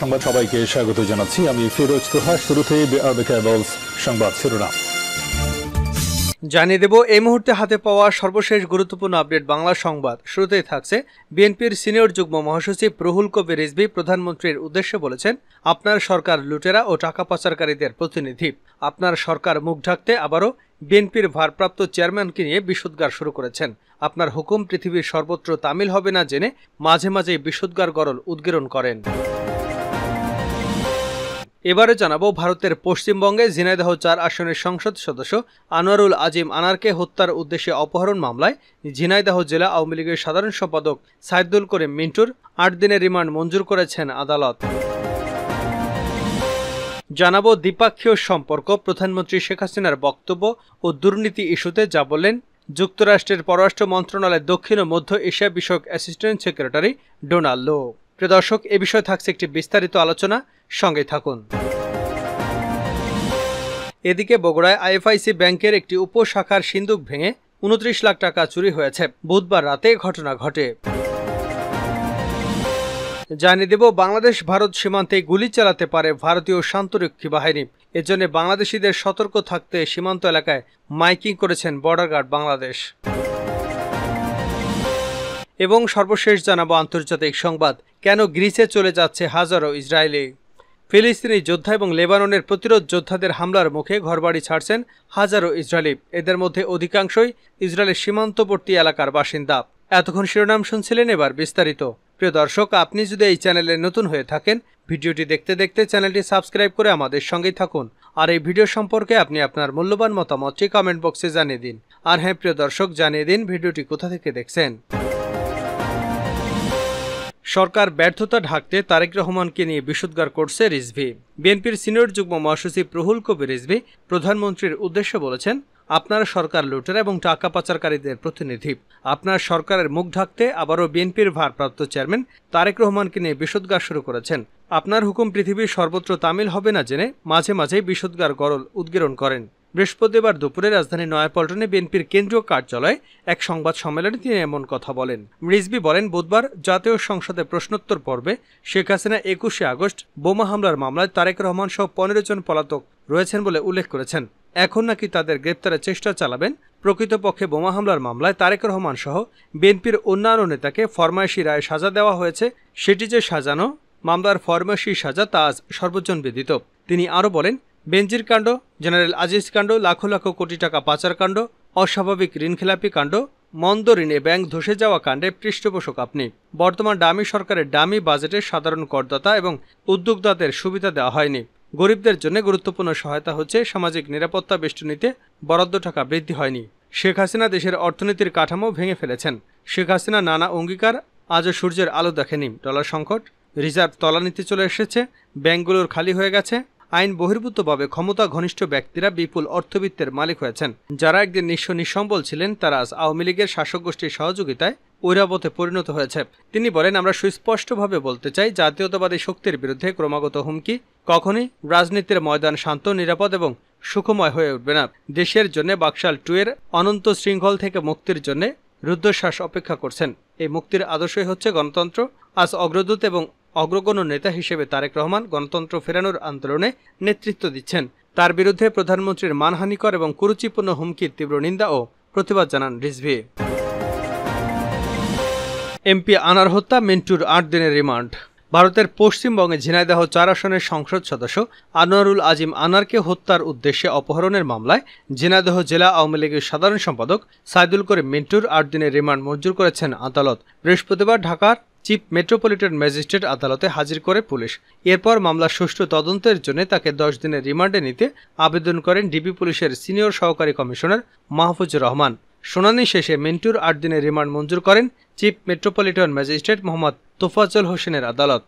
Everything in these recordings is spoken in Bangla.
সংবাদ সবাইকে স্বাগত জানাচ্ছি। আমি ফিরোজ তোহা। শুরুতে সংবাদ শিরোনাম জানিয়ে দেব এই মুহূর্তে হাতে পাওয়া সর্বশেষ গুরুত্বপূর্ণ আপডেট বাংলা সংবাদ। শুরুতেই থাকছে বিএনপির সিনিয়র যুগ্ম মহাসচিব রুহুল কবির রিজভী প্রধানমন্ত্রীর উদ্দেশ্যে বলেছেন, আপনার সরকার লুটেরা ও টাকা পাচারকারীদের প্রতিনিধি। আপনার সরকার মুখ ঢাকতে আবারও বিএনপির ভারপ্রাপ্ত চেয়ারম্যানকে নিয়ে বিষোদ্গার শুরু করেছেন। আপনার হুকুম পৃথিবীর সর্বত্র তামিল হবে না জেনে মাঝে মাঝে বিষোদ্গার গরল উদ্গীরণ করেন। এবারে জানাবো ভারতের পশ্চিমবঙ্গে ঝিনাইদহ ৪ আসনের সংসদ সদস্য আনোয়ারুল আজিম আনারকে হত্যার উদ্দেশ্যে অপহরণ মামলায় ঝিনাইদহ জেলা আওয়ামী লীগের সাধারণ সম্পাদক সাইদুল করিম মিন্টুর ৮ দিনের রিমান্ড মঞ্জুর করেছেন আদালত। জানাবো দ্বিপাক্ষীয় সম্পর্ক, প্রধানমন্ত্রী শেখ হাসিনার বক্তব্য ও দুর্নীতি ইস্যুতে যা বললেন যুক্তরাষ্ট্রের পররাষ্ট্র মন্ত্রণালয়ের দক্ষিণ ও মধ্য এশিয়া বিষয়ক অ্যাসিস্ট্যান্ট সেক্রেটারি ডোনাল্ড লো। প্রিয় দর্শক, এ বিষয়ে থাকছে একটি বিস্তারিত আলোচনা, সঙ্গে থাকুন। এদিকে বগুড়ায় আইএফআইসি ব্যাংকের একটি উপশাখার সিন্দুক ভেঙে ২৯ লাখ টাকা চুরি হয়েছে। বুধবার রাতে ঘটনা ঘটে। জানিয়ে দেব বাংলাদেশ ভারত সীমান্তে গুলি চালাতে পারে ভারতীয় শান্তরক্ষী বাহিনী। এজন্য বাংলাদেশিদের সতর্ক থাকতে সীমান্ত এলাকায় মাইকিং করেছেন বর্ডার গার্ড বাংলাদেশ। এবং সর্বশেষ জানাবো আন্তর্জাতিক সংবাদ, কেন গ্রিসে চলে যাচ্ছে হাজারো ইসরায়েলি। ফিলিস্তিনি যোদ্ধা এবং লেবাননের প্রতিরোধ যোদ্ধাদের হামলার মুখে ঘরবাড়ি ছাড়ছেন হাজারো ইসরায়েলি। এদের মধ্যে অধিকাংশই ইসরায়েলের সীমান্তবর্তী এলাকার বাসিন্দা। এতক্ষণ শিরোনাম শুনছিলেন, এবার বিস্তারিত। প্রিয় দর্শক, আপনি যদি এই চ্যানেলে নতুন হয়ে থাকেন, ভিডিওটি দেখতে দেখতে চ্যানেলটি সাবস্ক্রাইব করে আমাদের সঙ্গেই থাকুন। আর এই ভিডিও সম্পর্কে আপনি আপনার মূল্যবান মতামতটি কমেন্ট বক্সে জানিয়ে দিন। আর হ্যাঁ প্রিয় দর্শক, জানিয়ে দিন ভিডিওটি কোথা থেকে দেখছেন। সরকার ব্যর্থতা ঢাকতে তারেক রহমানকে নিয়ে বিষোদ্গার করছে রিজভী। বিএনপির সিনিয়র যুগ্ম মহাসচিব রুহুল কবির রিজভী প্রধানমন্ত্রীর উদ্দেশ্যে বলেছেন, আপনার সরকার লুটেরা এবং টাকা পাচারকারীদের প্রতিনিধি। আপনার সরকারের মুখ ঢাকতে আবারও বিএনপির ভারপ্রাপ্ত চেয়ারম্যান তারেক রহমানকে নিয়ে বিষোদ্গার শুরু করেছেন। আপনার হুকুম পৃথিবীর সর্বত্র তামিল হবে না জেনে মাঝে মাঝে বিষোদ্গার গরল উদ্গীরণ করেন। বৃহস্পতিবার দুপুরে রাজধানী নয়াপল্টনে বিএনপির কেন্দ্রীয় কার্যালয়ে এক সংবাদ সম্মেলনে তিনি এমন কথা বলেন। রিজভী বলেন, বুধবার জাতীয় সংসদে প্রশ্নোত্তর পর্বে শেখ হাসিনা ২১শে আগস্ট বোমা হামলার মামলায় তারেক রহমান সহ ১৫ জন পলাতক রয়েছেন বলে উল্লেখ করেছেন। এখন নাকি তাদের গ্রেপ্তারের চেষ্টা চালাবেন। প্রকৃতপক্ষে বোমা হামলার মামলায় তারেক রহমান সহ বিএনপির অন্যান্য নেতাকে ফরমায়েশি রায়ে সাজা দেওয়া হয়েছে। সেটি যে সাজানো মামলার ফরমায়েশি সাজা তা আজ সর্বজন বিদিত। তিনি আরও বলেন, বেনজির কাণ্ড, জেনারেল আজিজ কাণ্ড, লাখো লাখো কোটি টাকা পাচার কাণ্ড, অস্বাভাবিক ঋণখেলাপি কাণ্ড, মন্দ ঋণে ব্যাংক ধসে যাওয়া কাণ্ডে পৃষ্ঠপোষক আপনি। বর্তমান ডামি সরকারের ডামি বাজেটে সাধারণ করদাতা এবং উদ্যোক্তাদের সুবিধা দেওয়া হয়নি। গরিবদের জন্য গুরুত্বপূর্ণ সহায়তা হচ্ছে, সামাজিক নিরাপত্তা বেষ্টনীতে বরাদ্দ টাকা বৃদ্ধি হয়নি। শেখ হাসিনা দেশের অর্থনীতির কাঠামো ভেঙে ফেলেছেন। শেখ হাসিনা নানা অঙ্গীকার আজও সূর্যের আলো দেখেনি। ডলার সংকট, রিজার্ভ তলানিতে চলে এসেছে, ব্যাংকগুলোর খালি হয়ে গেছে। আইন বহির্ভূতভাবে ক্ষমতা ঘনিষ্ঠ ব্যক্তিরা বিপুল অর্থবিত্তের মালিক হয়েছেন। যারা একদিন নিঃস্ব নিঃসম্বল ছিলেন, তারা আজ আওয়ামী লীগের শাসক গোষ্ঠীর সহযোগিতায় ঐরাবতে পরিণত হয়েছে। তিনি বলেন, আমরা সুস্পষ্টভাবে বলতে চাই, জাতীয়তাবাদী শক্তির বিরুদ্ধে ক্রমাগত হুমকি কখনই রাজনীতির ময়দান শান্ত, নিরাপদ এবং সুখময় হয়ে উঠবে না। দেশের জন্য বাকশাল 2 এর অনন্ত শৃঙ্খল থেকে মুক্তির জন্য রুদ্ধশ্বাস অপেক্ষা করছেন। এই মুক্তির আদর্শই হচ্ছে গণতন্ত্র। আজ অগ্রদূত এবং অগ্রগণ্য নেতা হিসেবে তারেক রহমান গণতন্ত্র ফেরানোর আন্দোলনে নেতৃত্ব দিচ্ছেন। তার বিরুদ্ধে প্রধানমন্ত্রীর মানহানিকর এবং কুরুচিপূর্ণ হুমকির তীব্র নিন্দা ও প্রতিবাদ জানান রিজভী। এমপি আনার হত্যা, মিন্টুর ৮ দিনের রিমান্ড। ভারতের পশ্চিমবঙ্গে ঝিনাইদহ ৪ আসনের সংসদ সদস্য আনোয়ারুল আজিম আনারকে হত্যার উদ্দেশ্যে অপহরণের মামলায় ঝিনাইদহ জেলা আওয়ামী লীগের সাধারণ সম্পাদক সাইদুল করিম মিন্টুর ৮ দিনের রিমান্ড মঞ্জুর করেছেন আদালত। বৃহস্পতিবার ঢাকার চিফ মেট্রোপলিটন ম্যাজিস্ট্রেট আদালতে হাজির করে পুলিশ। এরপর মামলার সুষ্ঠু তদন্তের জন্য তাকে ১০ দিনের রিমান্ডে নিতে আবেদন করেন ডিবি পুলিশের সিনিয়র সহকারী কমিশনার মাহফুজুর রহমান। শুনানি শেষে মিন্টুর ৮ দিনের রিমান্ড মঞ্জুর করেন chief metropolitan magistrate Mohammad Tofazzal হোসেনের আদালত।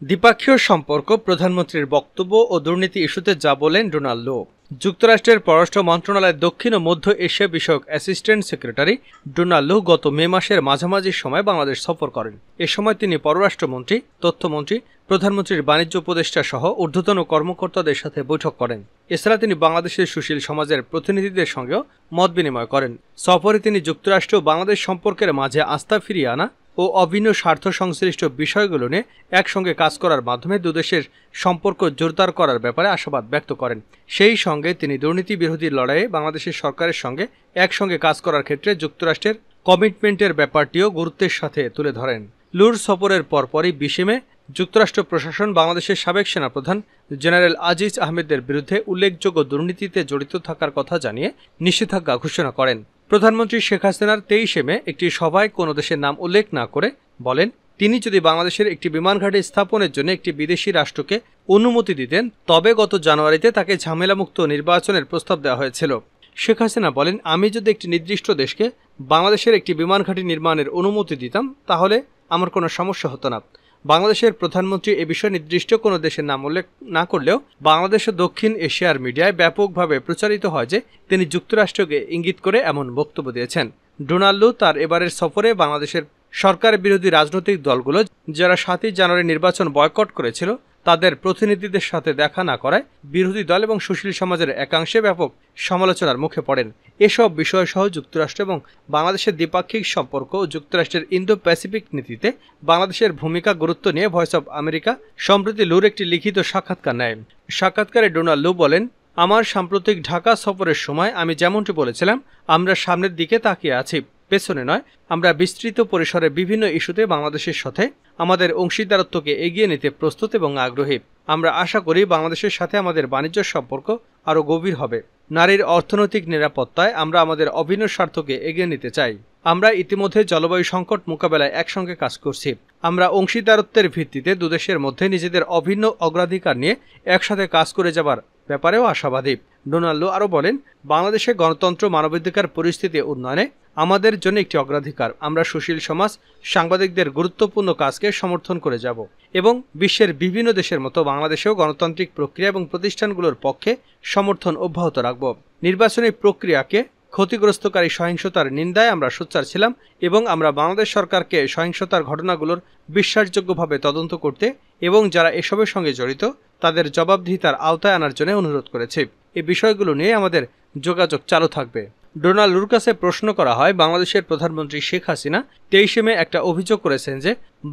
দ্বিপাক্ষীয় সম্পর্ক, প্রধানমন্ত্রীর বক্তব্য ও দুর্নীতি ইস্যুতে যা বলেন ডোনাল্ড লো। যুক্তরাষ্ট্রের পররাষ্ট্র মন্ত্রণালয়ের দক্ষিণ ও মধ্য এশিয়া বিষয়ক অ্যাসিস্ট্যান্ট সেক্রেটারি ডোনাল্ড লো গত মে মাসের মাঝামাঝি সময় বাংলাদেশ সফর করেন। এ সময় তিনি পররাষ্ট্রমন্ত্রী, তথ্যমন্ত্রী, প্রধানমন্ত্রীর বাণিজ্য উপদেষ্টা সহ ঊর্ধ্বতন কর্মকর্তাদের সাথে বৈঠক করেন। এছাড়া তিনি বাংলাদেশের সুশীল সমাজের প্রতিনিধিদের সঙ্গেও মত বিনিময় করেন। সফরে তিনি যুক্তরাষ্ট্র ও বাংলাদেশ সম্পর্কের মাঝে আস্থা ফিরিয়ে আনা ও অভিন্ন স্বার্থ সংশ্লিষ্ট বিষয়গুলো নিয়ে একসঙ্গে কাজ করার মাধ্যমে দুদেশের সম্পর্ক জোরদার করার ব্যাপারে আশাবাদ ব্যক্ত করেন। সেই সঙ্গে তিনি দুর্নীতি বিরোধী লড়াইয়ে বাংলাদেশের সরকারের সঙ্গে একসঙ্গে কাজ করার ক্ষেত্রে যুক্তরাষ্ট্রের কমিটমেন্টের ব্যাপারটিও গুরুত্বের সাথে তুলে ধরেন। লুর সফরের পরপরই 20 মে যুক্তরাষ্ট্র প্রশাসন বাংলাদেশের সাবেক সেনাপ্রধান জেনারেল আজিজ আহমেদের বিরুদ্ধে উল্লেখযোগ্য দুর্নীতিতে জড়িত থাকার কথা জানিয়ে নিষেধাজ্ঞা ঘোষণা করেন। প্রধানমন্ত্রী শেখ হাসিনার 23 মে একটি সভায় কোনো দেশের নাম উল্লেখ না করে বলেন, তিনি যদি বাংলাদেশের একটি বিমান ঘাঁটি স্থাপনের জন্য একটি বিদেশি রাষ্ট্রকে অনুমতি দিতেন তবে গত জানুয়ারিতে তাকে ঝামেলামুক্ত নির্বাচনের প্রস্তাব দেওয়া হয়েছিল। শেখ হাসিনা বলেন, আমি যদি একটি নির্দিষ্ট দেশকে বাংলাদেশের একটি বিমান ঘাঁটি নির্মাণের অনুমতি দিতাম তাহলে আমার কোনো সমস্যা হতো না। বাংলাদেশের প্রধানমন্ত্রী এ বিষয়ে নির্দিষ্ট কোনো দেশের নাম উল্লেখ না করলেও বাংলাদেশ ও দক্ষিণ এশিয়ার মিডিয়ায় ব্যাপকভাবে প্রচারিত হয় যে তিনি যুক্তরাষ্ট্রকে ইঙ্গিত করে এমন বক্তব্য দিয়েছেন। ডোনাল্ড লু তার এবারের সফরে বাংলাদেশের সরকার বিরোধী রাজনৈতিক দলগুলো যারা 7 জানুয়ারি নির্বাচন বয়কট করেছিল তাদের প্রতিনিধিদের সাথে দেখা না করায় বিরোধী দল এবং সুশীল সমাজের একাংশে ব্যাপক সমালোচনার মুখে পড়েন। এসব বিষয়সহ যুক্তরাষ্ট্র এবং বাংলাদেশের দ্বিপাক্ষিক সম্পর্ক ও যুক্তরাষ্ট্রের ইন্দো প্যাসিফিক নীতিতে বাংলাদেশের ভূমিকা গুরুত্ব নিয়ে ভয়েস অব আমেরিকা সম্প্রতি লুর একটি লিখিত সাক্ষাৎকার নেয়। সাক্ষাৎকারে ডোনাল্ড লু বলেন, আমার সাম্প্রতিক ঢাকা সফরের সময় আমি যেমনটি বলেছিলাম, আমরা সামনের দিকে তাকিয়ে আছি, পেছনে নয়। আমরা বিস্তৃত পরিসরে বিভিন্ন ইস্যুতে বাংলাদেশের সাথে আমাদের অংশীদারত্বকে এগিয়ে নিতে প্রস্তুত এবং আগ্রহী। আমরা আশা করি বাংলাদেশের সাথে আমাদের বাণিজ্য সম্পর্ক আরও গভীর হবে। নারীর অর্থনৈতিক নিরাপত্তায় আমরা আমাদের অভিন্ন স্বার্থকে এগিয়ে নিতে চাই। আমরা ইতিমধ্যে জলবায়ু সংকট মোকাবেলায় একসঙ্গে কাজ করছি। আমরা অংশীদারত্বের ভিত্তিতে দুদেশের মধ্যে নিজেদের অভিন্ন অগ্রাধিকার নিয়ে একসাথে কাজ করে যাবার ব্যাপারেও আশাবাদী। ডোনাল্ড লু আরও বলেন, বাংলাদেশে গণতন্ত্র মানবাধিকার পরিস্থিতি উন্নয়নে আমাদের জন্য একটি অগ্রাধিকার। আমরা সুশীল সমাজ, সাংবাদিকদের গুরুত্বপূর্ণ কাজকে সমর্থন করে যাব এবং বিশ্বের বিভিন্ন দেশের মতো বাংলাদেশেও গণতান্ত্রিক প্রক্রিয়া এবং প্রতিষ্ঠানগুলোর পক্ষে সমর্থন অব্যাহত রাখব। নির্বাচনী প্রক্রিয়াকে ক্ষতিগ্রস্তকারী সহিংসতার নিন্দায় আমরা সোচ্চার ছিলাম এবং আমরা বাংলাদেশ সরকারকে সহিংসতার ঘটনাগুলোর বিশ্বাসযোগ্যভাবে তদন্ত করতে এবং যারা এসবের সঙ্গে জড়িত তাদের জবাবদিহিতার আওতায় আনার জন্য অনুরোধ করেছি। এই বিষয়গুলো নিয়ে আমাদের যোগাযোগ চালু থাকবে। ডোনাল্ড লুর কাছে প্রশ্ন করা হয়, বাংলাদেশের প্রধানমন্ত্রী শেখ হাসিনা 23 মে একটা অভিযোগ করেছেন যে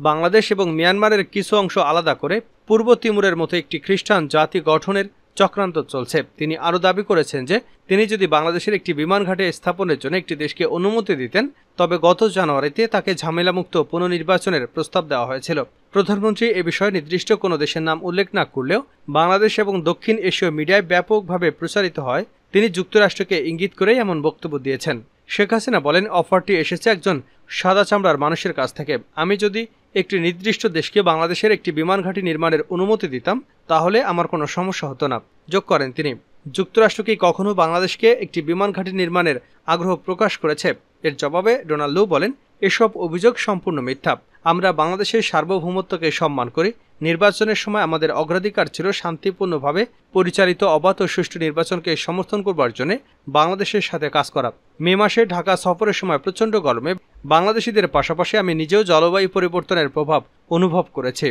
বাংলাদেশ এবং মিয়ানমারের কিছু অংশ আলাদা করে পূর্ব তিমুরের মতো একটি খ্রিস্টান জাতি গঠনের চক্রান্ত চলছে। তিনি আরও দাবি করেছেন যে তিনি যদি বাংলাদেশের একটি বিমান ঘাঁটি স্থাপনের জন্য একটি দেশকে অনুমতি দিতেন তবে গত জানুয়ারিতে তাকে ঝামেলামুক্ত পুনর্নির্বাচনের প্রস্তাব দেওয়া হয়েছিল। প্রধানমন্ত্রী এ বিষয়ে নির্দিষ্ট কোনো দেশের নাম উল্লেখ না করলেও বাংলাদেশ এবং দক্ষিণ এশীয় মিডিয়ায় ব্যাপকভাবে প্রচারিত হয় তিনি যুক্তরাষ্ট্রকে ইঙ্গিত করেই এমন বক্তব্য দিয়েছেন। শেখ হাসিনা বলেন, অফারটি এসেছে একজন সাদা চামড়ার মানুষের কাছ থেকে। আমি যদি একটি নির্দিষ্ট দেশকে বাংলাদেশের একটি বিমান ঘাঁটি নির্মাণের অনুমতি দিতাম তাহলে আমার কোনো সমস্যা হতো না। যোগ করেন তিনি, যুক্তরাষ্ট্র কি কখনো বাংলাদেশকে একটি বিমান ঘাঁটি নির্মাণের আগ্রহ প্রকাশ করেছে? এর জবাবে ডোনাল্ড লু বলেন, এসব অভিযোগ সম্পূর্ণ মিথ্যা। আমরা বাংলাদেশের সার্বভৌমত্বকে সম্মান করি। নির্বাচনের সময় আমাদের অগ্রাধিকার ছিল শান্তিপূর্ণভাবে পরিচালিত অবাধ ও সুষ্ঠু নির্বাচনকে সমর্থন করবার জন্য বাংলাদেশের সাথে কাজ করা। মে মাসে ঢাকা সফরের সময় প্রচণ্ড গরমে বাংলাদেশিদের পাশাপাশি আমি নিজেও জলবায়ু পরিবর্তনের প্রভাব অনুভব করেছি।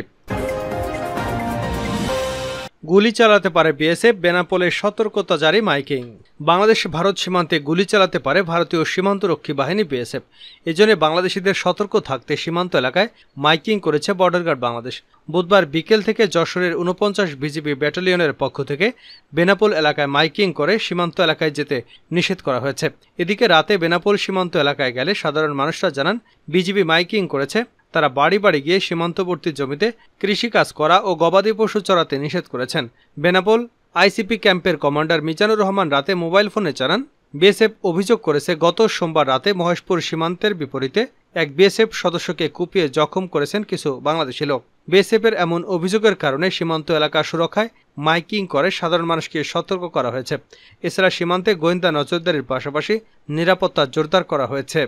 গুলি চালাতে পারে বিএসএফ, বেনাপোলে সতর্কতা জারি মাইকিং। বাংলাদেশ ভারত সীমান্তে গুলি চালাতে পারে ভারতীয় সীমান্তরক্ষী বাহিনী বিএসএফ। এজন্য বাংলাদেশিদের সতর্ক থাকতে সীমান্ত এলাকায় মাইকিং করেছে বর্ডার গার্ড বাংলাদেশ। বুধবার বিকেল থেকে যশোরের 49 বিজিবি ব্যাটালিয়নের পক্ষ থেকে বেনাপোল এলাকায় মাইকিং করে সীমান্ত এলাকায় যেতে নিষেধ করা হয়েছে। এদিকে রাতে বেনাপোল সীমান্ত এলাকায় গেলে সাধারণ মানুষরা জানান বিজিবি মাইকিং করেছে তারা বাড়ি বাড়ি গিয়ে সীমান্তবর্তী জমিতে কৃষিকাজ করা ও গবাদি পশু চড়াতে নিষেধ করেছেন। বেনাপোল আইসিপি ক্যাম্পের কমান্ডার মিজানুর রহমান রাতে মোবাইল ফোনে জানান, বিএসএফ অভিযোগ করেছে গত সোমবার রাতে মহেশপুর সীমান্তের বিপরীতে এক বিএসএফ সদস্যকে কুপিয়ে জখম করেছেন কিছু বাংলাদেশি লোক। বিএসএফের এমন অভিযোগের কারণে সীমান্ত এলাকা সুরক্ষায় মাইকিং করে সাধারণ মানুষকে সতর্ক করা হয়েছে। এছাড়া সীমান্তে গোয়েন্দা নজরদারির পাশাপাশি নিরাপত্তা জোরদার করা হয়েছে।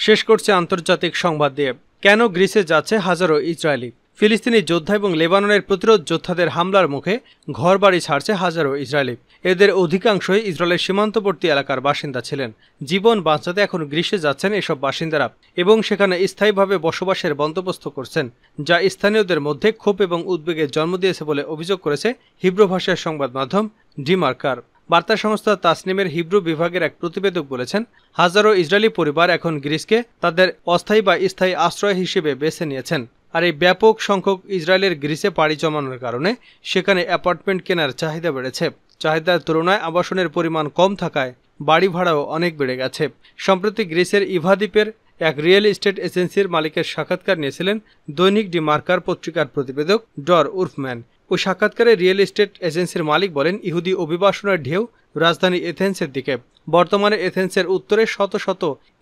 শেষ করছে আন্তর্জাতিক সংবাদ দিয়ে, কেন গ্রিসে যাচ্ছে হাজারো ইসরায়েলি? ফিলিস্তিনি যোদ্ধা এবং লেবাননের প্রতিরোধ যোদ্ধাদের হামলার মুখে ঘরবাড়ি ছাড়ছে হাজারো ইসরায়েলি। এদের অধিকাংশই ইসরায়েলের সীমান্তবর্তী এলাকার বাসিন্দা ছিলেন। জীবন বাঁচাতে এখন গ্রিসে যাচ্ছেন এসব বাসিন্দারা এবং সেখানে স্থায়ীভাবে বসবাসের বন্দোবস্ত করছেন, যা স্থানীয়দের মধ্যে ক্ষোভ এবং উদ্বেগের জন্ম দিয়েছে বলে অভিযোগ করেছে হিব্রু ভাষার সংবাদ মাধ্যম ডিমার্কার। বার্তা সংস্থা তাসনিমের হিব্রু বিভাগের এক প্রতিবেদক বলেছেন, হাজারো ইসরায়েলি পরিবার এখন গ্রিসকে তাদের অস্থায়ী বা স্থায়ী আশ্রয় হিসেবে বেছে নিয়েছেন। আর এই ব্যাপক সংখ্যক ইসরায়েলের গ্রিসে পাড়ি জমানোর কারণে সেখানে অ্যাপার্টমেন্ট কেনার চাহিদা বেড়েছে। চাহিদার তুলনায় আবাসনের পরিমাণ কম থাকায় বাড়ি ভাড়াও অনেক বেড়ে গেছে। সম্প্রতি গ্রিসের ইভা দ্বীপের এক রিয়েল এস্টেট এজেন্সির মালিকের সাক্ষাৎকার নিয়েছিলেন দৈনিক ডি মার্কার পত্রিকার প্রতিবেদক ডর উরফম্যান। ওই সাক্ষাৎকারে রিয়েল এস্টেট এজেন্সির মালিক বলেন, ইহুদি অভিবাসনের ঢেউ রাজধানী এথেন্সের দিকে। বর্তমানে এথেন্সের উত্তরে শত শত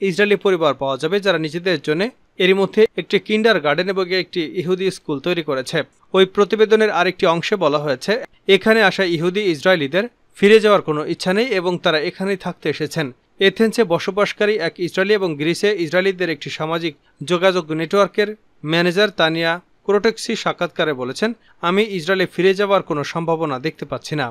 ইসরায়েলি পরিবার পাওয়া যাবে যারা নিজেদের জন্য এরই মধ্যে একটি কিন্ডার গার্ডেন এবং একটি ইহুদি স্কুল তৈরি করেছে। ওই প্রতিবেদনের আরেকটি অংশে বলা হয়েছে, এখানে আসা ইহুদি ইসরায়েলিদের ফিরে যাওয়ার কোনো ইচ্ছা নেই এবং তারা এখানেই থাকতে এসেছেন। এথেন্সে বসবাসকারী এক ইসরায়েলি এবং গ্রিসে ইসরায়েলিদের একটি সামাজিক যোগাযোগ নেটওয়ার্কের ম্যানেজার তানিয়া ক্রোটেক্সি সাক্ষাৎকারে বলেছেন, আমি ইসরায়েলে ফিরে যাওয়ার কোনো সম্ভাবনা দেখতে পাচ্ছি না।